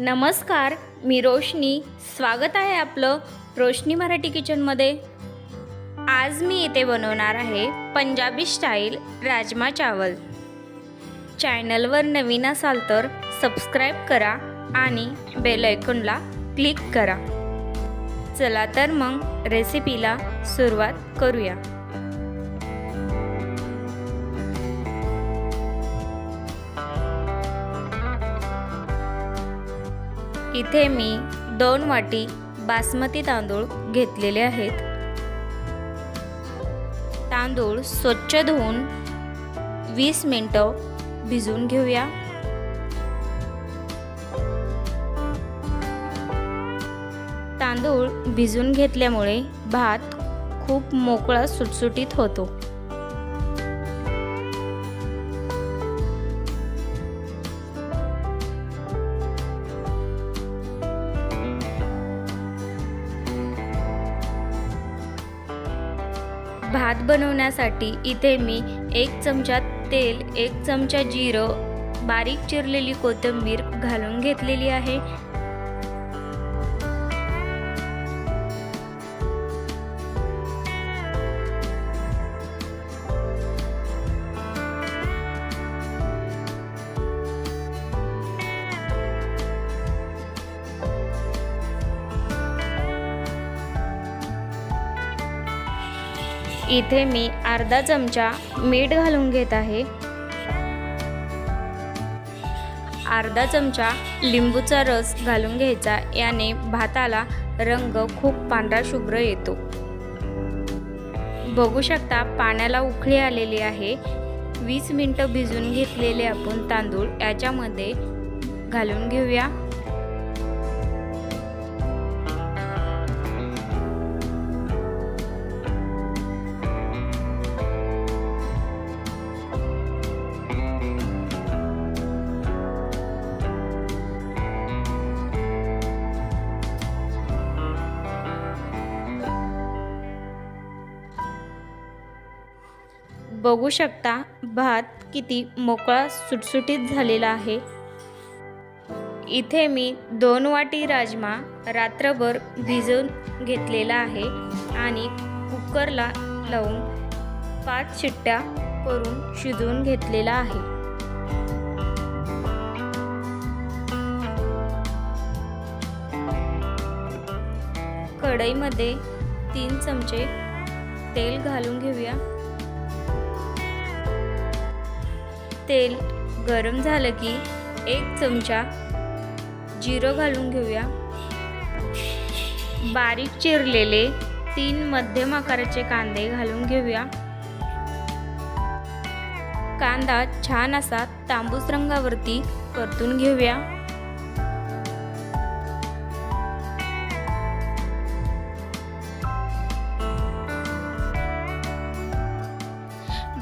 नमस्कार, मी रोशनी. स्वागत आहे आपलं रोशनी मराठी किचनमध्ये. आज मी इथे बनवणार आहे पंजाबी स्टाईल राजमा चावल. चॅनलवर नवीन असाल तर सबस्क्राईब करा आणि बेल आयकॉनला क्लिक करा. चला तर मग रेसिपीला सुरुवात करूया. इथे मी 2 वाटी बासमती तांदूळ घेतलेले आहेत. तांदूळ स्वच्छ धुवून 20 मिनिटं भिजवून घेऊया. तांदूळ भिजवून घेतल्यामुळे भात खूप मोकळा सुटसुटीत होतो. भात बनवण्यासाठी इथे मी 1 चमचा तेल, 1 चमचा जिरं, बारीक चिरलेली कोथिंबीर घालून घेतलेली आहे. इथे मी अर्धा चमचा मीठ घालून घेत आहे. अर्धा चमचा लिंबूचा रस घालून घ्यायचा. याने भाताला रंग खूप पांढरा शुभ्र येतो. बघू शकता पाण्याला उकळी आलेली आहे. 20 मिनिटं भिजवून घेतलेले आपण तांदूळ याच्यामध्ये घालून घेऊया. बघू शकता भात किती मोकळा सुटसुटीत झालेला आहे. इथे मी 2 वाटी राजमा रात्रभर भिजवून घेतलेला आहे आणि कुकरला लावून 5 शिट्ट्या करून शिजवून घेतलेला आहे. कढईमध्ये 3 चमचे तेल घालून घेऊया. तेल गरम झालं की 1 चमचा जिरं घालून घेऊया. बारीक चिरलेले 3 मध्यम आकाराचे कांदे घालून घेऊया. कांदा छान असा तांबूस रंगावरती परतून घेऊया.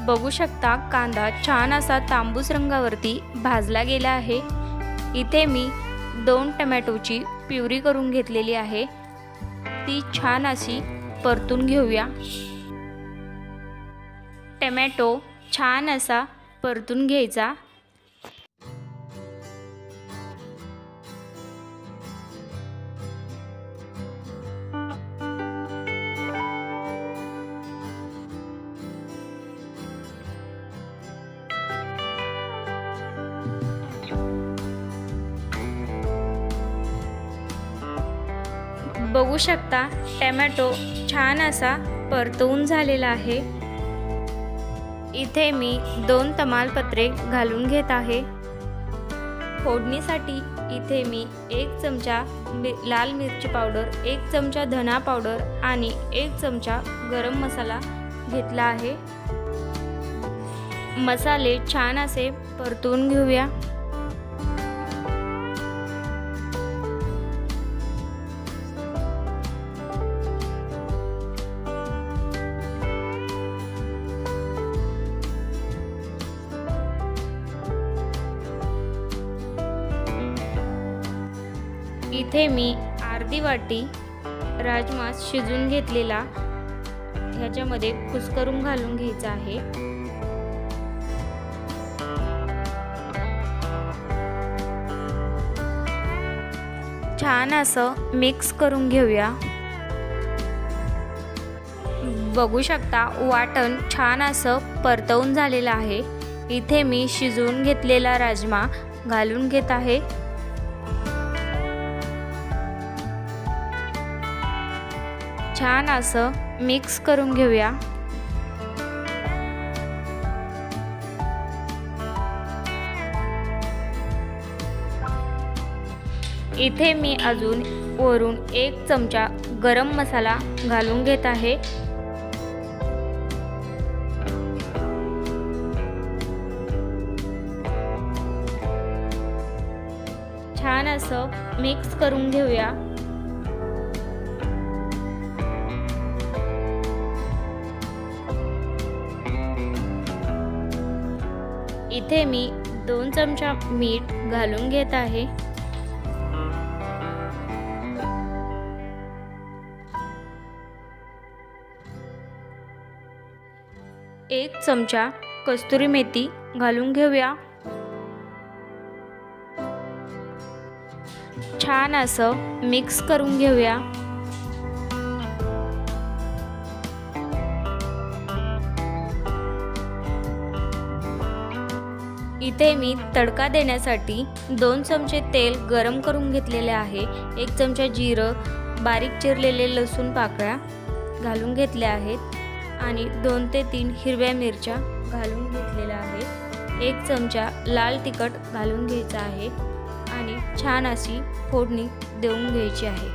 बघू शकता कांदा छान असा तांबूस रंगावरती भाजला गेला आहे. इथे मी 2 टोमॅटोची प्युरी करून घेतलेली आहे. ती छान अशी परतून घेऊया. टोमॅटो छान असा परतून घ्यायचा. बघू शकता टोमॅटो छान असा परतवून झालेला आहे. इथे मी 2 तमालपत्रे घालून घेत आहे. फोडणीसाठी इथे मी 1 चमचा लाल मिरची पावडर, 1 चमचा धना पावडर आणि 1 चमचा गरम मसाला घेतला आहे. मसाले छान असे परतून घेऊया. इथे मी अर्धी वाटी राजमा शिजवून घेतलेला ह्याच्यामध्ये कुस्करून घालून घ्यायचा आहे. छान असं मिक्स करून घेऊया। बघू शकता वाटण छान असं परतवून झालेलं आहे। इथे मी शिजवून घेतलेला राजमा घालून घेत आहे। छान असं मिक्स करून घेऊया। इथे मी अजून वरून 1 चमचा गरम मसाला घालून घेत आहे। छान असं मिक्स करून घेऊया। इथे मी 2 चमचा मीठ घालून घेत आहे। एक चमचा कस्तुरी मेथी घालून घेऊया। छान असं मिक्स करून घेऊया। इथे मी तडका देण्यासाठी 2 चमचे तेल गरम करून घेतलेले आहे। 1 चमचा जिरं, बारीक चिरलेले लसूण पाकळ्या घालून घेतल्या आहेत आणि 2 ते 3 हिरव्या मिरच्या घालून घेतलेल्या आहेत। 1 चमचा लाल तिखट घालून घ्यायचा आहे आणि छान अशी फोडणी देऊन घ्यायची आहे।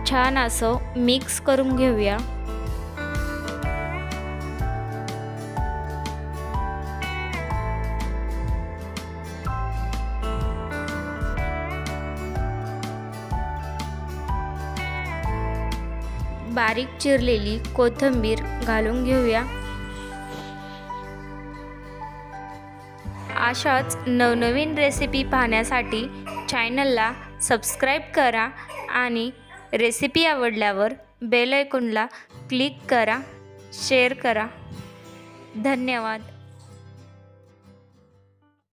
छान असं मिक्स करून घेऊया। बारीक चिरलेली कोथिंबीर घालून घेऊया। अशाच नवनवीन रेसिपी पाहण्यासाठी चॅनलला सबस्क्राईब करा आणि रेसिपी आवडल्यावर बेल आयकॉनला क्लिक करा, शेअर करा। धन्यवाद।